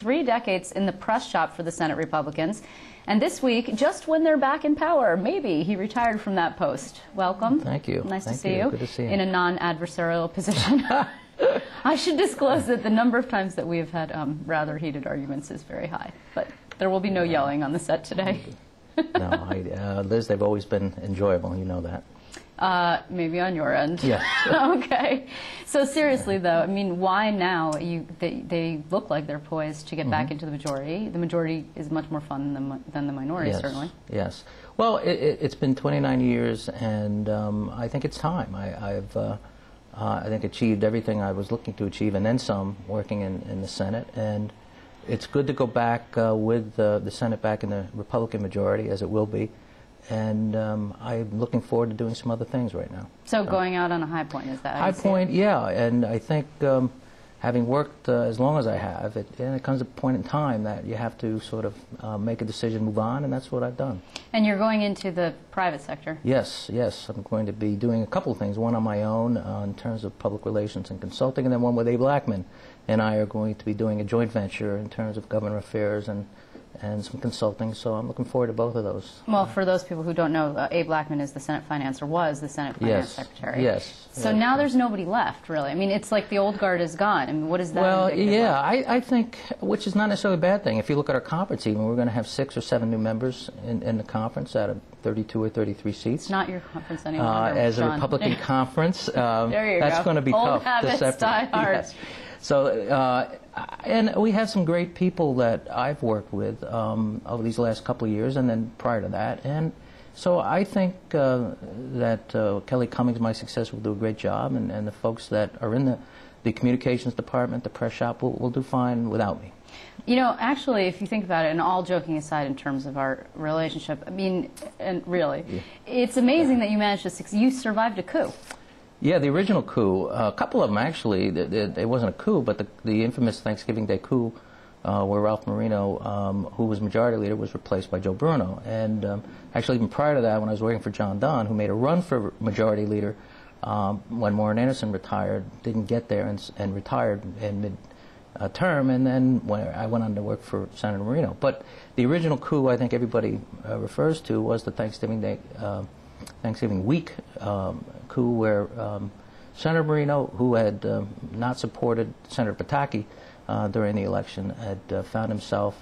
3 decades in the press shop for the Senate Republicans. And this week, just when they're back in power, maybe, he retired from that post. Welcome. Thank you. Nice to see you. Good to see you. In a non-adversarial position. I should disclose that the number of times that we have had rather heated arguments is very high. But there will be no yelling on the set today. No, Liz, they've always been enjoyable. You know that. Maybe on your end. Yes. Okay. So seriously, though, I mean, why now? They look like they're poised to get back into the majority. The majority is much more fun than the minority, yes. certainly. Yes. Well, it's been 29 years, and I think it's time. I've I think achieved everything I was looking to achieve, and then some, working in the Senate. And it's good to go back with the Senate back in the Republican majority, as it will be. And I'm looking forward to doing some other things right now. So going out on a high point, is that how high you see point? it? Yeah. And I think having worked as long as I have, it comes a point in time that you have to sort of make a decision, move on, and that's what I've done. And you're going into the private sector? Yes, yes. I'm going to be doing a couple of things, one on my own in terms of public relations and consulting, and then one with Abe Blackman. And I are going to be doing a joint venture in terms of government affairs and some consulting, so I'm looking forward to both of those. Well, for those people who don't know, Abe Blackman is the Senate Finance, or was the Senate Finance Secretary. Yes. So now there's nobody left, really. I mean, it's like the old guard is gone. I mean, what is that? Well, yeah, I think, which is not necessarily a bad thing. If you look at our conference even, we're going to have 6 or 7 new members in the conference out of 32 or 33 seats. It's not your conference anymore. As a Republican conference, that's going to be old tough habits to separate. Die hard. Yes. So, and we have some great people that I've worked with over these last couple of years, and then prior to that. And so I think that Kelly Cummings, my successor, will do a great job, and the folks that are in the communications department, the press shop, will do fine without me. You know, actually, if you think about it, and all joking aside in terms of our relationship, I mean, and really, it's amazing that you managed to succeed. You survived a coup. Yeah, the original coup, a couple of them actually, it wasn't a coup, but the infamous Thanksgiving Day coup where Ralph Marino, who was majority leader, was replaced by Joe Bruno. And actually even prior to that, when I was working for John Donne, who made a run for majority leader when Warren Anderson retired, didn't get there and retired in mid-term, and then when I went on to work for Senator Marino. But the original coup I think everybody refers to was the Thanksgiving week coup where Senator Marino, who had not supported Senator Pataki during the election, had found himself,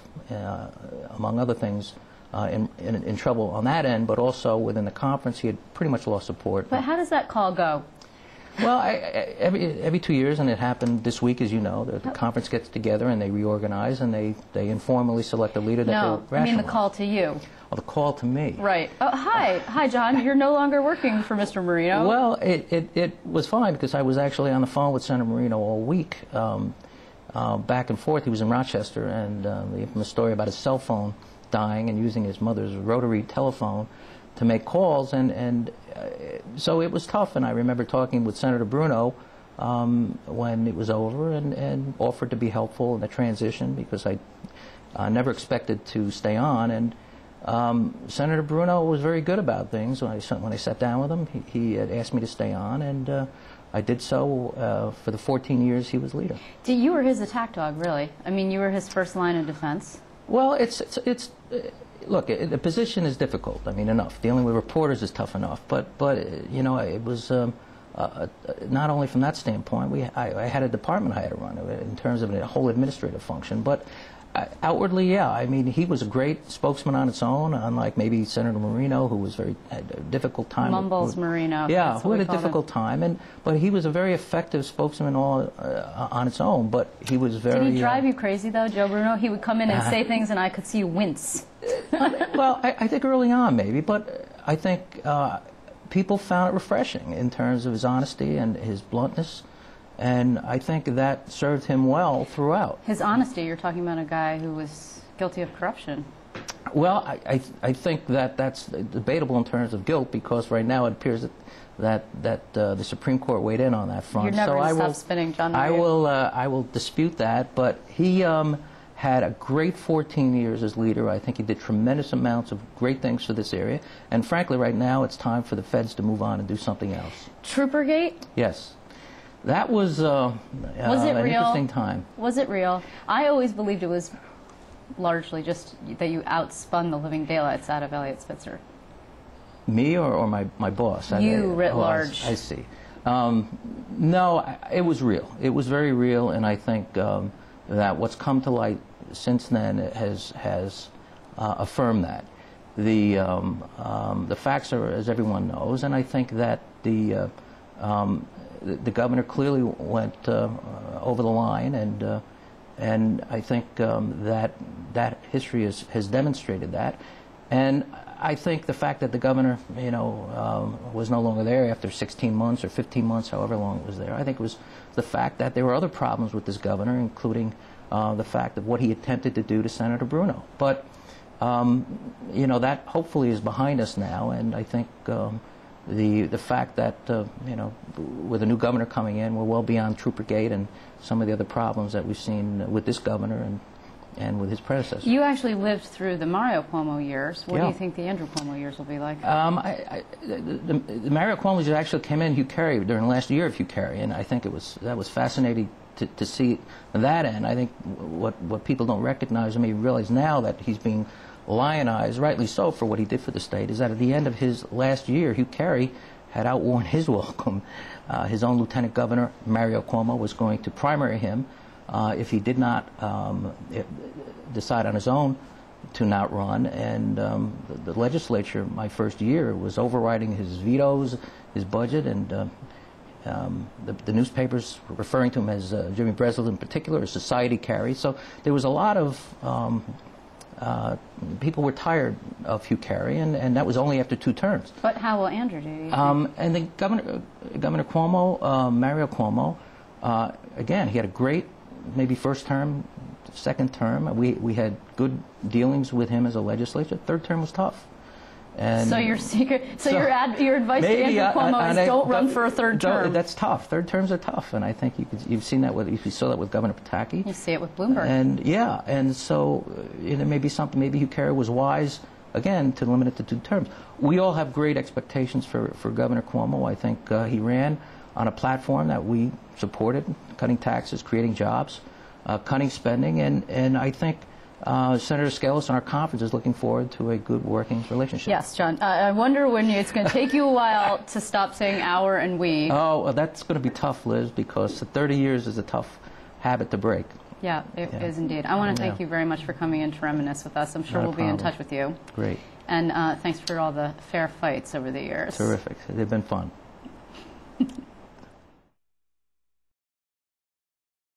among other things, in trouble on that end, but also within the conference he had pretty much lost support. But how does that call go? Well, every 2 years, and it happened this week, as you know, the conference gets together and they reorganize and they informally select a leader that they'll rationalize. I mean the call to you. Oh, the call to me. Right. Oh, hi, John. You're no longer working for Mr. Marino. Well, it was fine because I was actually on the phone with Senator Marino all week, back and forth. He was in Rochester, and the infamous story about his cell phone dying and using his mother's rotary telephone to make calls, and so it was tough. And I remember talking with Senator Bruno when it was over, and offered to be helpful in the transition because I never expected to stay on. And Senator Bruno was very good about things. When I sat down with him, he had asked me to stay on, and I did so for the 14 years he was leader. You were his attack dog, really. I mean, you were his first line of defense. Well, look, the position is difficult. I mean, enough. Dealing with reporters is tough enough. But you know, it was not only from that standpoint. I had a department I had to run in terms of a whole administrative function, but outwardly, yeah. I mean, he was a great spokesman on its own, unlike maybe Senator Marino, who had a difficult time. Mumbles Marino. Yeah, who had a difficult time, but he was a very effective spokesman on its own. But he was very. Did he drive you crazy though, Joe Bruno? He would come in and say things, and I could see you wince. Well, I think early on maybe, but I think people found it refreshing in terms of his honesty and his bluntness. And I think that served him well throughout. His honesty, you're talking about a guy who was guilty of corruption. Well, I think that's debatable in terms of guilt, because right now it appears that the Supreme Court weighed in on that front. You're never going to stop spinning, John. I will dispute that, but he had a great 14 years as leader. I think he did tremendous amounts of great things for this area. And frankly, right now it's time for the feds to move on and do something else. Troopergate? Yes. That was it an real? interesting time. Was it real? I always believed it was largely just that you outspun the living daylights out of Elliot Spitzer. Me or my boss? You writ large. I see. No, it was real. It was very real, and I think that what's come to light since then has affirmed that. The facts are, as everyone knows, and I think that the governor clearly went over the line, and I think that history has demonstrated that. And I think the fact that the governor, was no longer there after 16 months or 15 months, however long it was there, I think it was the fact that there were other problems with this governor, including the fact of what he attempted to do to Senator Bruno. But, that hopefully is behind us now, and I think the fact that, with a new governor coming in, we're well beyond Troopergate and some of the other problems that we've seen with this governor and with his predecessor. You actually lived through the Mario Cuomo years. What do Yeah. you think the Andrew Cuomo years will be like? The Mario Cuomo years actually came in Hugh Carey during the last year of Hugh Carey, and I think that was fascinating to see that end. I think what people don't recognize, maybe realize now, that he's being lionized, rightly so, for what he did for the state, is that at the end of his last year, Hugh Carey had outworn his welcome. His own lieutenant governor, Mario Cuomo, was going to primary him if he did not decide on his own to not run. And the legislature, my first year, was overriding his vetoes, his budget, and the newspapers referring to him as Jimmy Breslin in particular, as Society Carey. So there was a lot of people were tired of Hugh Carey, and that was only after 2 terms. But how will Andrew do? And the Governor Cuomo, Mario Cuomo, again, he had a great, maybe first term, second term. We had good dealings with him as a legislature. Third term was tough. And so your your advice to Andrew Cuomo is don't run for a third term. That's tough. Third terms are tough, and I think you've seen that you saw that with Governor Pataki. You see it with Bloomberg. And so there may be something. Maybe Hugh Carey was wise again to limit it to 2 terms. We all have great expectations for Governor Cuomo. I think he ran on a platform that we supported: cutting taxes, creating jobs, cutting spending, and I think Senator Skelos and our conference is looking forward to a good working relationship. Yes, John. I wonder when it's going to take you a while to stop saying our and we. Oh, well, that's going to be tough, Liz, because 30 years is a tough habit to break. Yeah, it is indeed. I want to thank you very much for coming in to reminisce with us. I'm sure we'll be in touch with you. Great. And thanks for all the fair fights over the years. Terrific. They've been fun.